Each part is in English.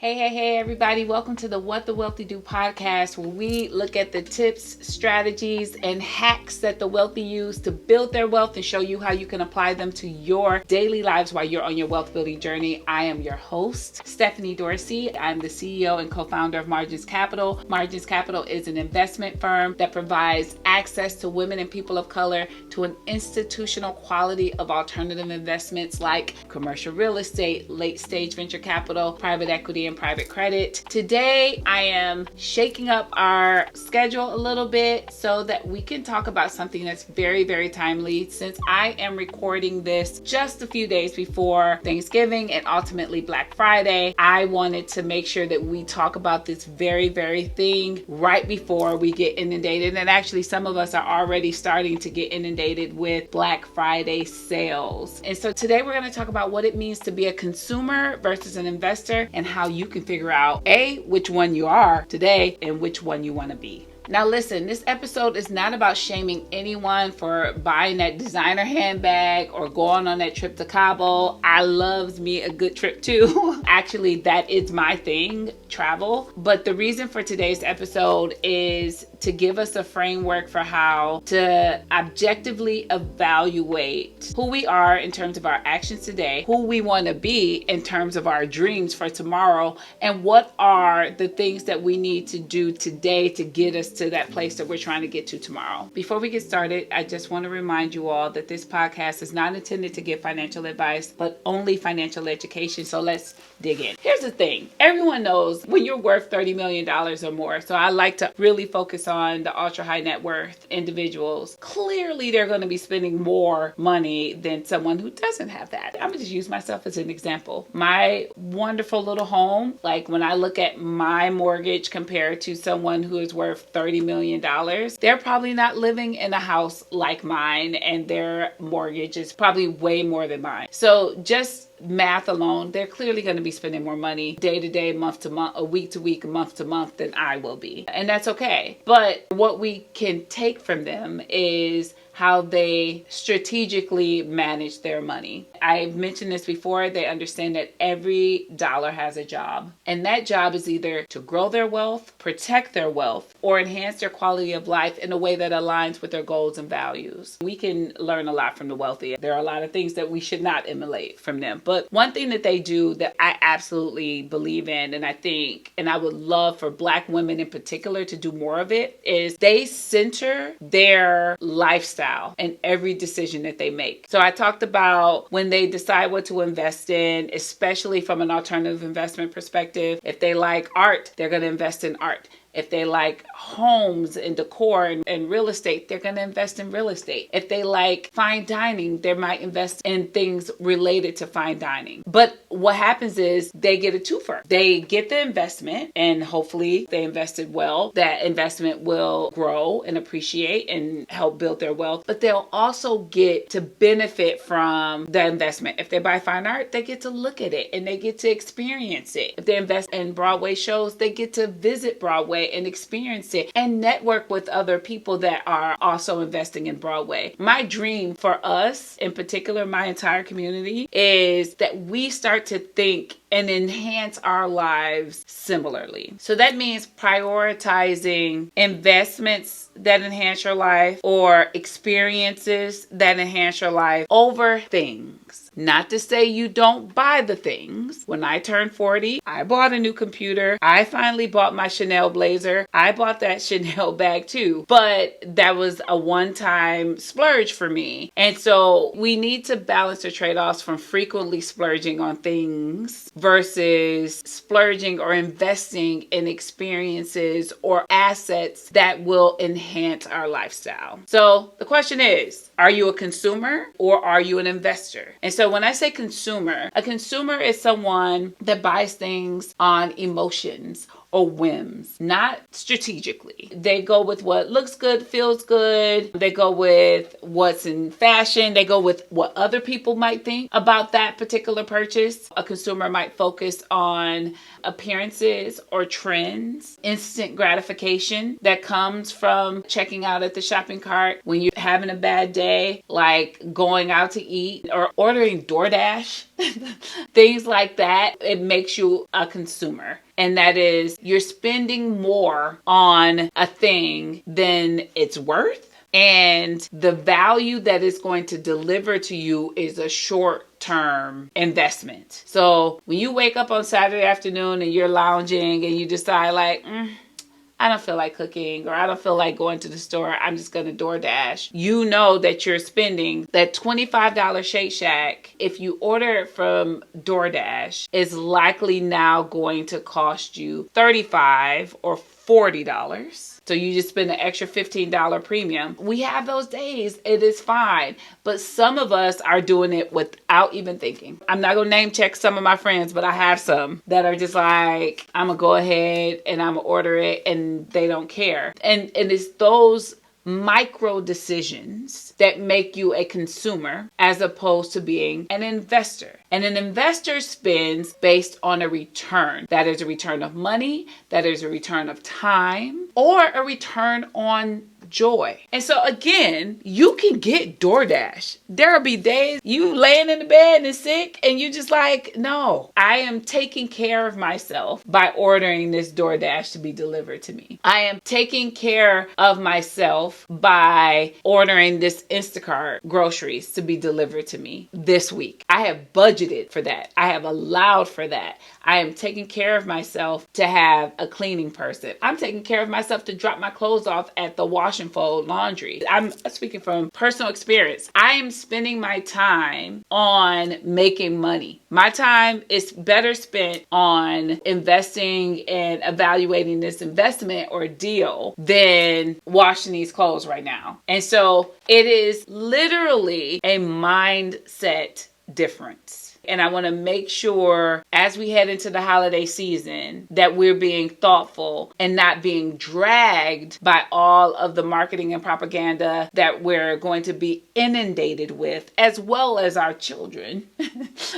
Hey, everybody. Welcome to the What the Wealthy Do podcast, where we look at the tips, strategies, and hacks that the wealthy use to build their wealth and show you how you can apply them to your daily lives while you're on your wealth building journey. I am your host, Stephanie Dorsey. I'm the CEO and co-founder of Margins Capital. Margins Capital is an investment firm that provides access to women and people of color to an institutional quality of alternative investments like commercial real estate, late stage venture capital, private equity, and private credit. Today, I am shaking up our schedule a little bit so that we can talk about something that's very, very timely. Since I am recording this just a few days before Thanksgiving and ultimately Black Friday, I wanted to make sure that we talk about this very, very thing right before we get inundated. And actually, some of us are already starting to get inundated with Black Friday sales. And so today we're going to talk about what it means to be a consumer versus an investor and how you can figure out which one you are today and which one you want to be. Now listen, this episode is not about shaming anyone for buying that designer handbag or going on that trip to Cabo. I loves me a good trip too. Actually, that is my thing, travel. But the reason for today's episode is to give us a framework for how to objectively evaluate who we are in terms of our actions today, who we want to be in terms of our dreams for tomorrow, and what are the things that we need to do today to get us to that place that we're trying to get to tomorrow. Before we get started, I just want to remind you all that this podcast is not intended to give financial advice, but only financial education. So let's dig in. Here's the thing. Everyone knows when you're worth $30 million or more. So I like to really focus on the ultra high net worth individuals. Clearly, they're going to be spending more money than someone who doesn't have that. I'm going to just use myself as an example. My wonderful little home, like when I look at my mortgage compared to someone who is worth $30 million, they're probably not living in a house like mine, and their mortgage is probably way more than mine. So just math alone, they're clearly going to be spending more money day to day, month to month, a week to week, month to month than I will be. And that's okay. But what we can take from them is how they strategically manage their money. I've mentioned this before. They understand that every dollar has a job. And that job is either to grow their wealth, protect their wealth, or enhance their quality of life in a way that aligns with their goals and values. We can learn a lot from the wealthy. There are a lot of things that we should not emulate from them. But one thing that they do that I absolutely believe in, and I think, and I would love for Black women in particular to do more of it, is they center their lifestyle and every decision that they make. So I talked about when they decide what to invest in, especially from an alternative investment perspective. If they like art, they're going to invest in art. If they like homes and decor and real estate, they're going to invest in real estate. If they like fine dining, they might invest in things related to fine dining. But what happens is they get a twofer. They get the investment, and hopefully they invested well. That investment will grow and appreciate and help build their wealth. But they'll also get to benefit from the investment. If they buy fine art, they get to look at it and they get to experience it. If they invest in Broadway shows, they get to visit Broadway and experience it and network with other people that are also investing in Broadway. My dream for us, in particular, my entire community, is that we start to think and enhance our lives similarly. So that means prioritizing investments that enhance your life or experiences that enhance your life over things. Not to say you don't buy the things. When I turned 40, I bought a new computer. I finally bought my Chanel blazer. I bought that Chanel bag too. But that was a one-time splurge for me. And so we need to balance the trade-offs from frequently splurging on things versus splurging or investing in experiences or assets that will enhance our lifestyle. So the question is, are you a consumer or are you an investor? And so when I say consumer, a consumer is someone that buys things on emotions or whims, not strategically. They go with what looks good, feels good. They go with what's in fashion. They go with what other people might think about that particular purchase. A consumer might focus on appearances or trends, instant gratification that comes from checking out at the shopping cart when you're having a bad day, like going out to eat or ordering DoorDash, things like that. It makes you a consumer. And that is, you're spending more on a thing than it's worth. And the value that it's going to deliver to you is a short-term investment. So when you wake up on Saturday afternoon and you're lounging and you decide like, I don't feel like cooking, or I don't feel like going to the store, I'm just going to DoorDash. You know that you're spending that $25 Shake Shack. If you order it from DoorDash, is likely now going to cost you $35 or $40. So you just spend an extra $15 premium. We have those days. It is fine. But some of us are doing it without even thinking. I'm not going to name check some of my friends, but I have some that are just like, I'm going to go ahead and I'm going to order it, and they don't care. And it's those micro decisions that make you a consumer as opposed to being an investor. And an investor spends based on a return. That is a return of money, that is a return of time, or a return on joy. And so again, you can get DoorDash. There'll be days you laying in the bed and sick and you just like, no, I am taking care of myself by ordering this DoorDash to be delivered to me. I am taking care of myself by ordering this Instacart groceries to be delivered to me this week. I have budgeted for that. I have allowed for that. I am taking care of myself to have a cleaning person. I'm taking care of myself to drop my clothes off at the wash and fold laundry. I'm speaking from personal experience. I am spending my time on making money. My time is better spent on investing and evaluating this investment or deal than washing these clothes right now. And so it is literally a mindset difference. And I want to make sure as we head into the holiday season that we're being thoughtful and not being dragged by all of the marketing and propaganda that we're going to be inundated with, as well as our children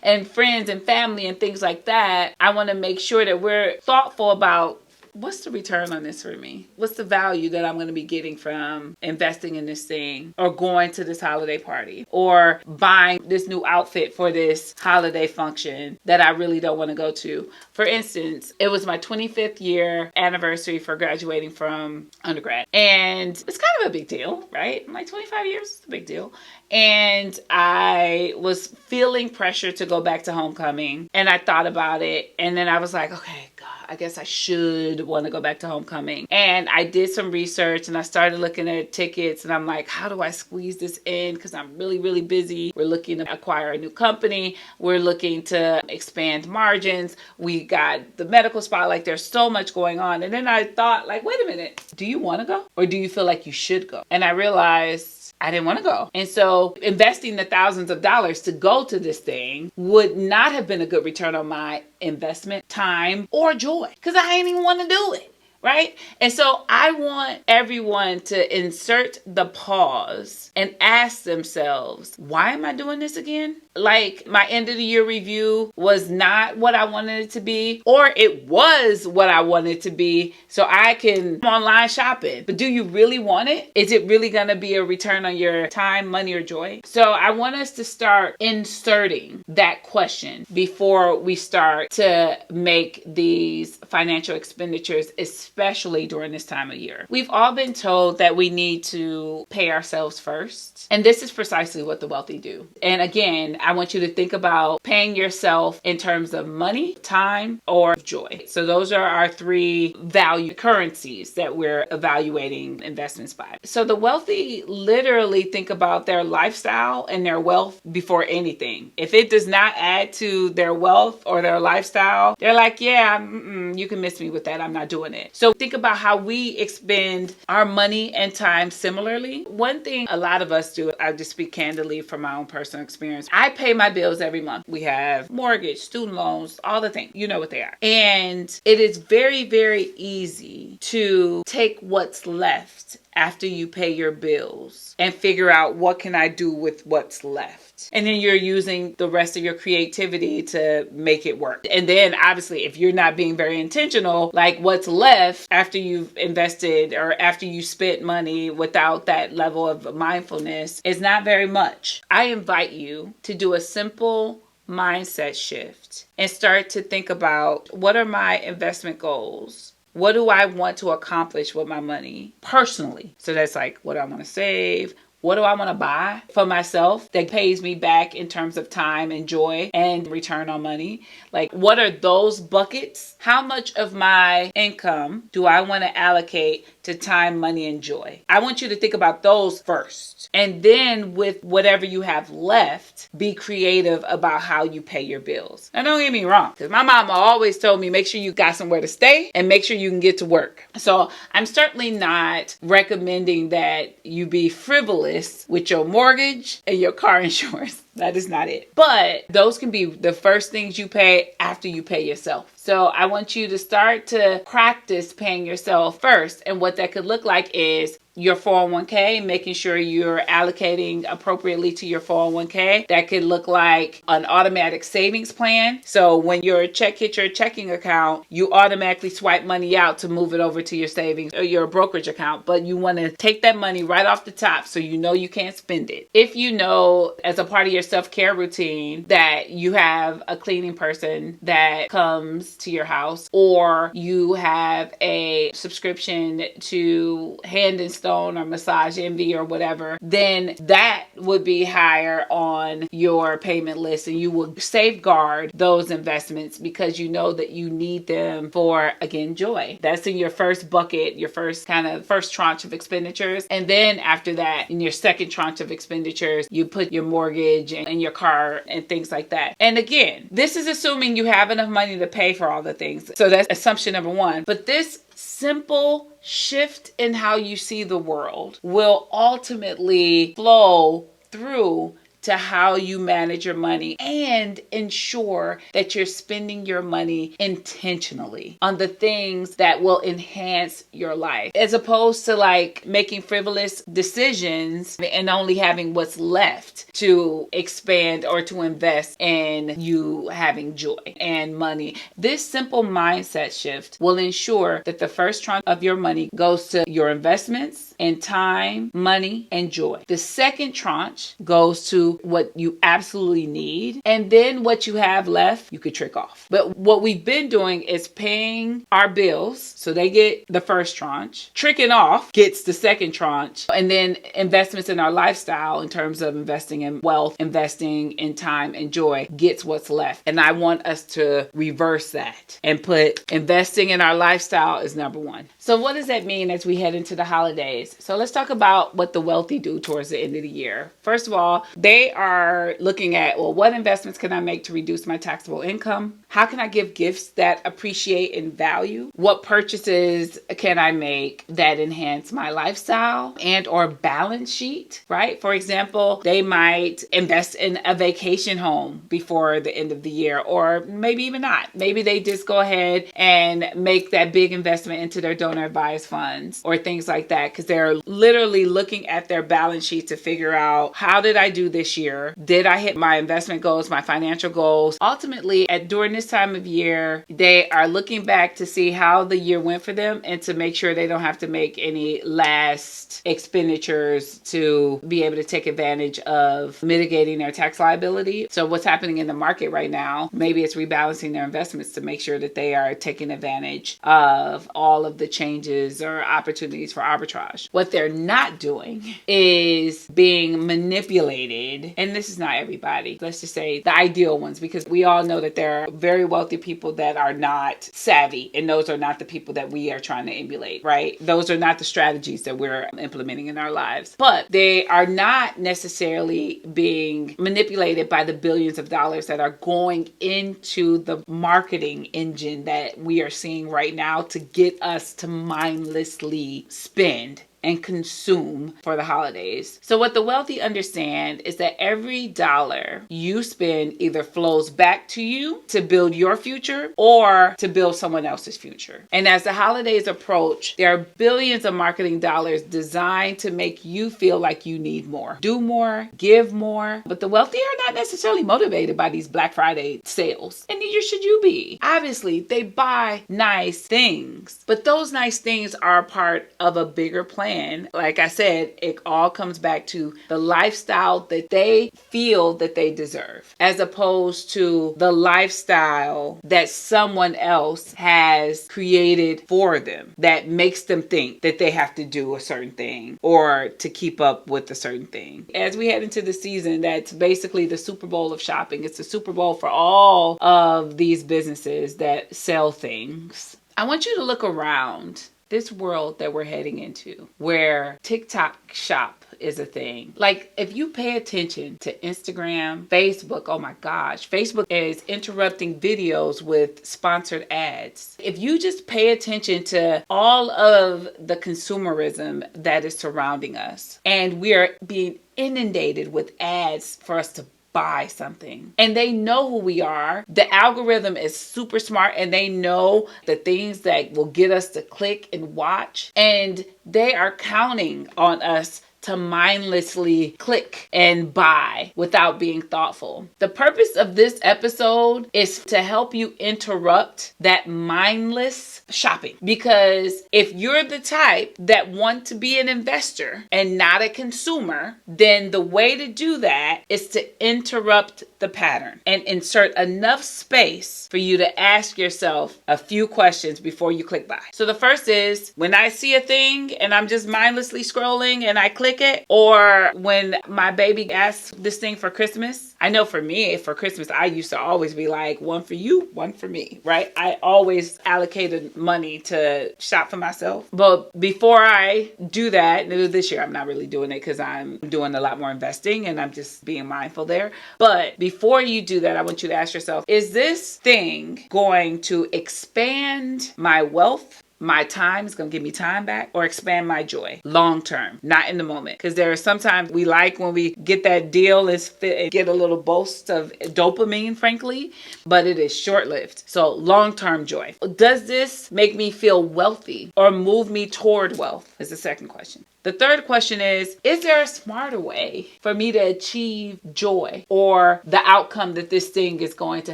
and friends and family and things like that. I want to make sure that we're thoughtful about, what's the return on this for me? What's the value that I'm going to be getting from investing in this thing, or going to this holiday party, or buying this new outfit for this holiday function that I really don't want to go to? For instance, it was my 25th year anniversary for graduating from undergrad. And it's kind of a big deal, right? Like 25 years is a big deal. And I was feeling pressure to go back to homecoming. And I thought about it. And then I was like, okay, God, I guess I should want to go back to homecoming. And I did some research and I started looking at tickets, and I'm like, how do I squeeze this in? Because I'm really, really busy. We're looking to acquire a new company. We're looking to expand margins. We got the medical spot. Like, there's so much going on. And then I thought, like, wait a minute, do you want to go? Or do you feel like you should go? And I realized I didn't want to go. And so investing the thousands of dollars to go to this thing would not have been a good return on my investment, time, or joy, because I didn't even want to do it. Right? And so I want everyone to insert the pause and ask themselves, why am I doing this again? Like, my end of the year review was not what I wanted it to be, or it was what I wanted it to be, so I can online shopping. But do you really want it? Is it really going to be a return on your time, money, or joy? So I want us to start inserting that question before we start to make these financial expenditures, especially during this time of year. We've all been told that we need to pay ourselves first. And this is precisely what the wealthy do. And again, I want you to think about paying yourself in terms of money, time, or joy. So those are our three value currencies that we're evaluating investments by. So the wealthy literally think about their lifestyle and their wealth before anything. If it does not add to their wealth or their lifestyle, they're like, yeah, you can miss me with that. I'm not doing it. So think about how we expend our money and time similarly. One thing a lot of us do, I just speak candidly from my own personal experience. I pay my bills every month. We have mortgage, student loans, all the things. You know what they are. And it is very, very easy money to take what's left after you pay your bills and figure out what can I do with what's left. And then you're using the rest of your creativity to make it work. And then obviously, if you're not being very intentional, like what's left after you've invested or after you spent money without that level of mindfulness is not very much. I invite you to do a simple mindset shift and start to think about, what are my investment goals? What do I want to accomplish with my money personally? So that's like, what do I want to save? What do I want to buy for myself that pays me back in terms of time and joy and return on money? Like, what are those buckets? How much of my income do I want to allocate to time, money, and joy? I want you to think about those first. And then with whatever you have left, be creative about how you pay your bills. Now, don't get me wrong, because my mama always told me, make sure you got somewhere to stay and make sure you can get to work. So I'm certainly not recommending that you be frivolous with your mortgage and your car insurance. That is not it. But those can be the first things you pay after you pay yourself. So I want you to start to practice paying yourself first. And what that could look like is your 401k, making sure you're allocating appropriately to your 401k. That could look like an automatic savings plan. So when your check hits your checking account, you automatically swipe money out to move it over to your savings or your brokerage account. But you want to take that money right off the top so you know you can't spend it. If you know, as a part of your self-care routine, that you have a cleaning person that comes to your house, or you have a subscription to Hand and Stone or Massage Envy or whatever, then that would be higher on your payment list, and you will safeguard those investments because you know that you need them for, again, joy. That's in your first bucket, your first tranche of expenditures. And then after that, in your second tranche of expenditures, you put your mortgage and your car and things like that. And again, this is assuming you have enough money to pay for all the things. So that's assumption number one. But this simple shift in how you see the world will ultimately flow through to how you manage your money and ensure that you're spending your money intentionally on the things that will enhance your life, as opposed to like making frivolous decisions and only having what's left to expand or to invest in you having joy and money. This simple mindset shift will ensure that the first tranche of your money goes to your investments in time, money, and joy. The second tranche goes to what you absolutely need. And then what you have left, you could trick off. But what we've been doing is paying our bills. So they get the first tranche. Tricking off gets the second tranche. And then investments in our lifestyle in terms of investing in wealth, investing in time and joy gets what's left. And I want us to reverse that and put investing in our lifestyle as number one. So what does that mean as we head into the holidays? So let's talk about what the wealthy do towards the end of the year. First of all, they are looking at, well, what investments can I make to reduce my taxable income? How can I give gifts that appreciate in value? What purchases can I make that enhance my lifestyle and or balance sheet, right? For example, they might invest in a vacation home before the end of the year, or maybe even not. Maybe they just go ahead and make that big investment into their donor advised funds or things like that, because they're literally looking at their balance sheet to figure out, how did I do this year? Did I hit my investment goals, my financial goals? Ultimately, during this time of year, they are looking back to see how the year went for them and to make sure they don't have to make any last expenditures to be able to take advantage of mitigating their tax liability. So what's happening in the market right now, maybe it's rebalancing their investments to make sure that they are taking advantage of all of the changes or opportunities for arbitrage. What they're not doing is being manipulated. And this is not everybody. Let's just say the ideal ones, because we all know that there are very wealthy people that are not savvy, and those are not the people that we are trying to emulate, right? Those are not the strategies that we're implementing in our lives. But they are not necessarily being manipulated by the billions of dollars that are going into the marketing engine that we are seeing right now to get us to mindlessly spend and consume for the holidays. So what the wealthy understand is that every dollar you spend either flows back to you to build your future or to build someone else's future. And as the holidays approach, there are billions of marketing dollars designed to make you feel like you need more, do more, give more. But the wealthy are not necessarily motivated by these Black Friday sales, and neither should you be. Obviously, they buy nice things, but those nice things are part of a bigger plan. Like I said, it all comes back to the lifestyle that they feel that they deserve, as opposed to the lifestyle that someone else has created for them that makes them think that they have to do a certain thing or to keep up with a certain thing. As we head into the season, that's basically the Super Bowl of shopping. It's the Super Bowl for all of these businesses that sell things. I want you to look around this world that we're heading into where TikTok shop is a thing. Like, if you pay attention to Instagram, Facebook, oh my gosh, Facebook is interrupting videos with sponsored ads. If you just pay attention to all of the consumerism that is surrounding us, and we are being inundated with ads for us to buy something, and they know who we are. The algorithm is super smart, and they know the things that will get us to click and watch, and they are counting on us to mindlessly click and buy without being thoughtful. The purpose of this episode is to help you interrupt that mindless shopping. Because if you're the type that want to be an investor and not a consumer, then the way to do that is to interrupt the pattern and insert enough space for you to ask yourself a few questions before you click buy. So the first is, when I see a thing and I'm just mindlessly scrolling and I click it, or when my baby asks this thing for Christmas. I know for me, for Christmas, I used to always be like, one for you, one for me, right? I always allocated money to shop for myself. But before I do that, this year I'm not really doing it because I'm doing a lot more investing and I'm just being mindful there. But before you do that, I want you to ask yourself, is this thing going to expand my wealth? My time is going to give me time back, or expand my joy long term, not in the moment. Because there are sometimes we like when we get that deal and get a little boast of dopamine, frankly, but it is short lived. So long term joy. Does this make me feel wealthy or move me toward wealth? Is the second question. The third question is there a smarter way for me to achieve joy or the outcome that this thing is going to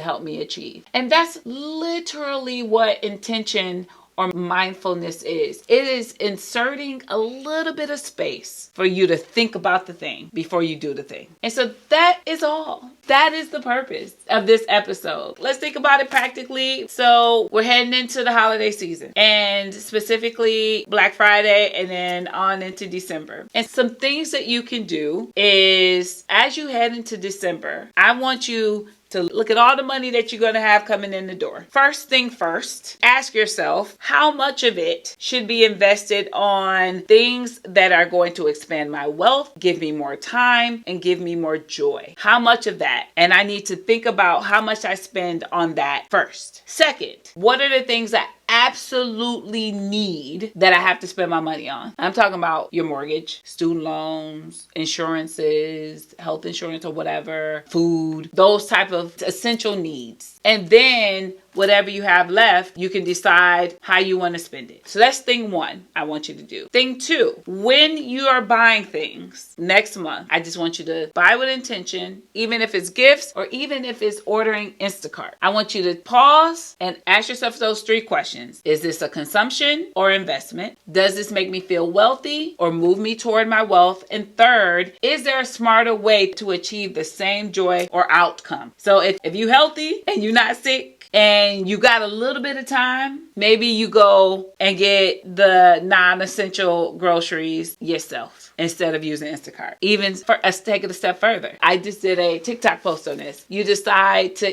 help me achieve? And that's literally what intention or mindfulness is. It is inserting a little bit of space for you to think about the thing before you do the thing. And so that is all. That is the purpose of this episode. Let's think about it practically. So we're heading into the holiday season, and specifically Black Friday and then on into December. And some things that you can do is, as you head into December, I want you to look at all the money that you're going to have coming in the door. First thing first, ask yourself, how much of it should be invested on things that are going to expand my wealth, give me more time, and give me more joy? How much of that? And I need to think about how much I spend on that first. Second, what are the things that absolutely need that I have to spend my money on? I'm talking about your mortgage, student loans, insurances, health insurance or whatever, food, those type of essential needs. And then whatever you have left, you can decide how you want to spend it. So that's thing one I want you to do. Thing two, when you are buying things next month, I just want you to buy with intention, even if it's gifts or even if it's ordering Instacart. I want you to pause and ask yourself those three questions. Is this a consumption or investment? Does this make me feel wealthy or move me toward my wealth? And third, is there a smarter way to achieve the same joy or outcome? So if you're healthy and you're not sick and you got a little bit of time, maybe you go and get the non-essential groceries yourself instead of using Instacart. Even for us, take it a step further. I just did a TikTok post on this. You decide to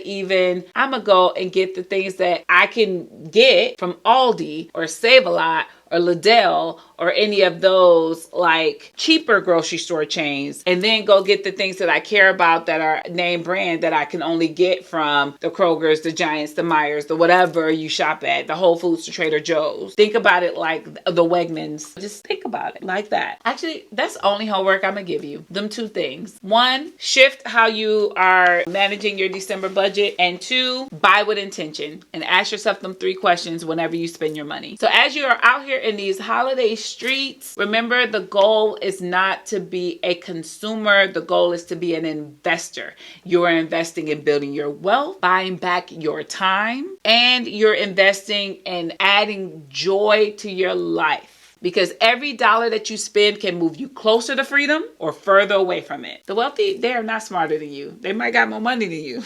I'm going to go and get the things that I can get from Aldi or Save-A-Lot or Lidl or any of those like cheaper grocery store chains, and then go get the things that I care about that are name brand that I can only get from the Kroger's, the Giants, the Myers, the whatever you shop at, the Whole Foods, the Trader Joe's. Think about it like the Wegmans. Just think about it like that. Actually, that's only homework I'm gonna give you. Them two things. One, shift how you are managing your December budget, and two, buy with intention and ask yourself them 3 questions whenever you spend your money. So as you are out here in these holiday streets, remember the goal is not to be a consumer. The goal is to be an investor. You're investing in building your wealth, buying back your time, and you're investing in adding joy to your life. Because every dollar that you spend can move you closer to freedom or further away from it. The wealthy, they are not smarter than you. They might got more money than you,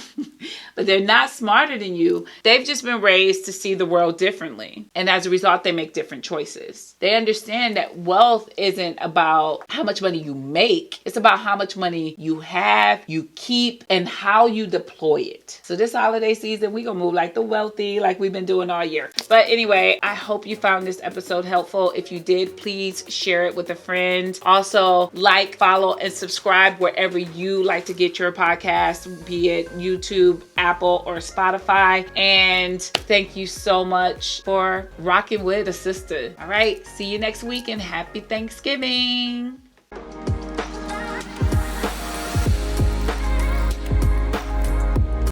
but they're not smarter than you. They've just been raised to see the world differently. And as a result, they make different choices. They understand that wealth isn't about how much money you make. It's about how much money you have, you keep, and how you deploy it. So this holiday season, we're going to move like the wealthy, like we've been doing all year. But anyway, I hope you found this episode helpful. If you did, please share it with a friend. Also, like, follow, and subscribe wherever you like to get your podcast, be it YouTube, Apple, or Spotify. And thank you so much for rocking with a sister. All right, see you next week, and happy Thanksgiving.